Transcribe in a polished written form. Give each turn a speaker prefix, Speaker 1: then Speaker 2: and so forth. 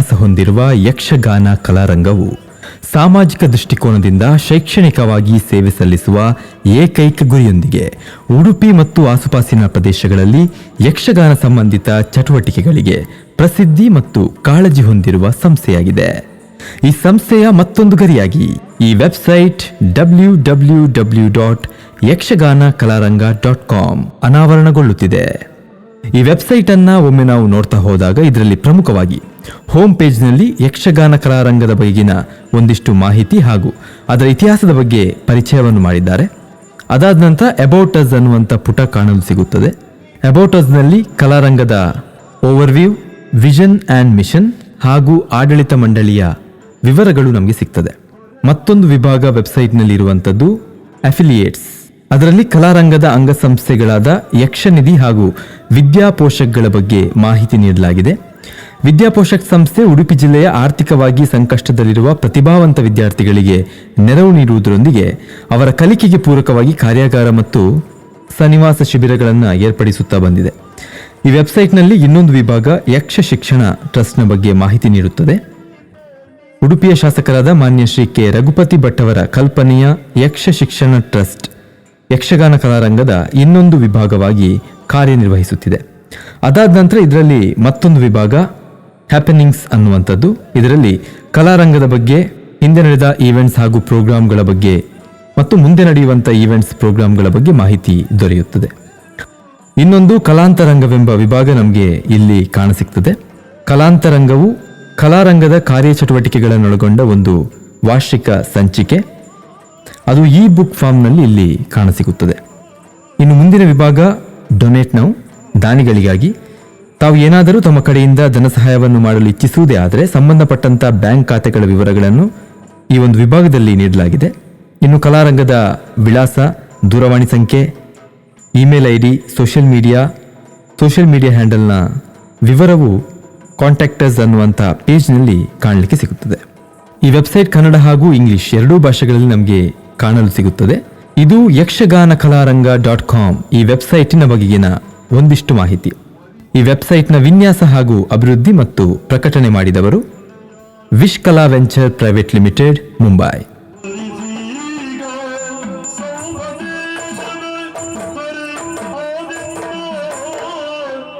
Speaker 1: ಇತಿಹಾಸ ಹೊಂದಿರುವ ಯಕ್ಷಗಾನ ಕಲಾರಂಗವು ಸಾಮಾಜಿಕ ದೃಷ್ಟಿಕೋನದಿಂದ ಶೈಕ್ಷಣಿಕವಾಗಿ ಸೇವೆ ಸಲ್ಲಿಸುವ ಏಕೈಕ ಗುರಿಯೊಂದಿಗೆ ಉಡುಪಿ ಮತ್ತು ಆಸುಪಾಸಿನ ಪ್ರದೇಶಗಳಲ್ಲಿ ಯಕ್ಷಗಾನ ಸಂಬಂಧಿತ ಚಟುವಟಿಕೆಗಳಿಗೆ ಪ್ರಸಿದ್ಧಿ ಮತ್ತು ಕಾಳಜಿ ಹೊಂದಿರುವ ಸಂಸ್ಥೆಯಾಗಿದೆ. ಈ ಸಂಸ್ಥೆಯ ಮತ್ತೊಂದು ಗರಿಯಾಗಿ ಈ ವೆಬ್ಸೈಟ್ www.yakshagana-kalaranga.com ಅನಾವರಣಗೊಳ್ಳುತ್ತಿದೆ. ಈ ವೆಬ್ಸೈಟ್ ಅನ್ನ ಒಮ್ಮೆ ನಾವು ನೋಡ್ತಾ ಹೋದಾಗ ಇದರಲ್ಲಿ ಪ್ರಮುಖವಾಗಿ ಹೋಮ್ ಪೇಜ್ನಲ್ಲಿ ಯಕ್ಷಗಾನ ಕಲಾರಂಗದ ಬಗೆಗಿನ ಒಂದಿಷ್ಟು ಮಾಹಿತಿ ಹಾಗೂ ಅದರ ಇತಿಹಾಸದ ಬಗ್ಗೆ ಪರಿಚಯವನ್ನು ಮಾಡಿದ್ದಾರೆ. ಅದಾದ ನಂತರ ಅಬೌಟ್ ಅಸ್ ಅನ್ನುವಂಥ ಪುಟ ಕಾಣಲು ಸಿಗುತ್ತದೆ. ಅಬೌಟ್ ಅಸ್ನಲ್ಲಿ ಕಲಾರಂಗದ ಓವರ್ವ್ಯೂ, ವಿಷನ್ ಆ್ಯಂಡ್ ಮಿಷನ್ ಹಾಗೂ ಆಡಳಿತ ಮಂಡಳಿಯ ವಿವರಗಳು ನಮಗೆ ಸಿಗ್ತದೆ. ಮತ್ತೊಂದು ವಿಭಾಗ ವೆಬ್ಸೈಟ್ನಲ್ಲಿ ಇರುವಂಥದ್ದು ಅಫಿಲಿಯೇಟ್ಸ್. ಅದರಲ್ಲಿ ಕಲಾರಂಗದ ಅಂಗಸಂಸ್ಥೆಗಳಾದ ಯಕ್ಷನಿಧಿ ಹಾಗೂ ವಿದ್ಯಾಪೋಷಕ್ಗಳ ಬಗ್ಗೆ ಮಾಹಿತಿ ನೀಡಲಾಗಿದೆ. ವಿದ್ಯಾಪೋಷಕ್ ಸಂಸ್ಥೆ ಉಡುಪಿ ಜಿಲ್ಲೆಯ ಆರ್ಥಿಕವಾಗಿ ಸಂಕಷ್ಟದಲ್ಲಿರುವ ಪ್ರತಿಭಾವಂತ ವಿದ್ಯಾರ್ಥಿಗಳಿಗೆ ನೆರವು ನೀಡುವುದರೊಂದಿಗೆ ಅವರ ಕಲಿಕೆಗೆ ಪೂರಕವಾಗಿ ಕಾರ್ಯಾಗಾರ ಮತ್ತು ಸನ್ನಿವಾಸ ಶಿಬಿರಗಳನ್ನು ಏರ್ಪಡಿಸುತ್ತಾ ಬಂದಿದೆ. ಈ ವೆಬ್ಸೈಟ್ನಲ್ಲಿ ಇನ್ನೊಂದು ವಿಭಾಗ ಯಕ್ಷ ಶಿಕ್ಷಣ ಟ್ರಸ್ಟ್ನ ಬಗ್ಗೆ ಮಾಹಿತಿ ನೀಡುತ್ತದೆ. ಉಡುಪಿಯ ಶಾಸಕರಾದ ಮಾನ್ಯ ಶ್ರೀ ಕೆ ರಘುಪತಿ ಭಟ್ ಅವರ ಕಲ್ಪನೆಯ ಯಕ್ಷ ಶಿಕ್ಷಣ ಟ್ರಸ್ಟ್ ಯಕ್ಷಗಾನ ಕಲಾರಂಗದ ಇನ್ನೊಂದು ವಿಭಾಗವಾಗಿ ಕಾರ್ಯನಿರ್ವಹಿಸುತ್ತಿದೆ. ಅದಾದ ನಂತರ ಇದರಲ್ಲಿ ಮತ್ತೊಂದು ವಿಭಾಗ ಹ್ಯಾಪನಿಂಗ್ಸ್ ಅನ್ನುವಂಥದ್ದು. ಇದರಲ್ಲಿ ಕಲಾರಂಗದ ಬಗ್ಗೆ, ಹಿಂದೆ ನಡೆದ ಈವೆಂಟ್ಸ್ ಹಾಗೂ ಪ್ರೋಗ್ರಾಂಗಳ ಬಗ್ಗೆ ಮತ್ತು ಮುಂದೆ ನಡೆಯುವಂಥ ಈವೆಂಟ್ಸ್ ಪ್ರೋಗ್ರಾಂಗಳ ಬಗ್ಗೆ ಮಾಹಿತಿ ದೊರೆಯುತ್ತದೆ. ಇನ್ನೊಂದು ಕಲಾಂತರಂಗವೆಂಬ ವಿಭಾಗ ನಮಗೆ ಇಲ್ಲಿ ಕಾಣಸಿಗ್ತದೆ. ಕಲಾಂತರಂಗವು ಕಲಾರಂಗದ ಕಾರ್ಯಚಟುವಟಿಕೆಗಳನ್ನೊಳಗೊಂಡ ಒಂದು ವಾರ್ಷಿಕ ಸಂಚಿಕೆ. ಅದು ಇ ಬುಕ್ ಫಾರ್ಮ್ನಲ್ಲಿ ಇಲ್ಲಿ ಕಾಣಸಿಗುತ್ತದೆ. ಇನ್ನು ಮುಂದಿನ ವಿಭಾಗ ಡೊನೇಟ್ ನೌ, ದಾನಿಗಳಿಗಾಗಿ. ತಾವು ಏನಾದರೂ ತಮ್ಮ ಕಡೆಯಿಂದ ಧನ ಸಹಾಯವನ್ನು ಮಾಡಲು ಇಚ್ಛಿಸುವುದೇ ಆದರೆ ಸಂಬಂಧಪಟ್ಟಂಥ ಬ್ಯಾಂಕ್ ಖಾತೆಗಳ ವಿವರಗಳನ್ನು ಈ ಒಂದು ವಿಭಾಗದಲ್ಲಿ ನೀಡಲಾಗಿದೆ. ಇನ್ನು ಕಲಾರಂಗದ ವಿಳಾಸ, ದೂರವಾಣಿ ಸಂಖ್ಯೆ, ಇಮೇಲ್ ID, ಸೋಷಿಯಲ್ ಮೀಡಿಯಾ ಹ್ಯಾಂಡಲ್ನ ವಿವರವು ಕಾಂಟ್ಯಾಕ್ಟರ್ಸ್ ಅನ್ನುವಂಥ ಪೇಜ್ನಲ್ಲಿ ಕಾಣಲಿಕ್ಕೆ ಸಿಗುತ್ತದೆ. ಈ ವೆಬ್ಸೈಟ್ ಕನ್ನಡ ಹಾಗೂ ಇಂಗ್ಲಿಷ್ ಎರಡೂ ಭಾಷೆಗಳಲ್ಲಿ ನಮಗೆ ಕಾಣಲು ಸಿಗುತ್ತದೆ. ಇದು ಯಕ್ಷಗಾನ ಕಲಾರಂಗ.com ಈ ವೆಬ್ಸೈಟಿನ ಬಗೆಗಿನ ಒಂದಿಷ್ಟು ಮಾಹಿತಿ. ಈ ವೆಬ್ಸೈಟ್ನ ವಿನ್ಯಾಸ ಹಾಗೂ ಅಭಿವೃದ್ಧಿ ಮತ್ತು ಪ್ರಕಟಣೆ ಮಾಡಿದವರು ವಿಶ್ ಕಲಾ ವೆಂಚರ್ ಪ್ರೈವೇಟ್ ಲಿಮಿಟೆಡ್, ಮುಂಬೈ.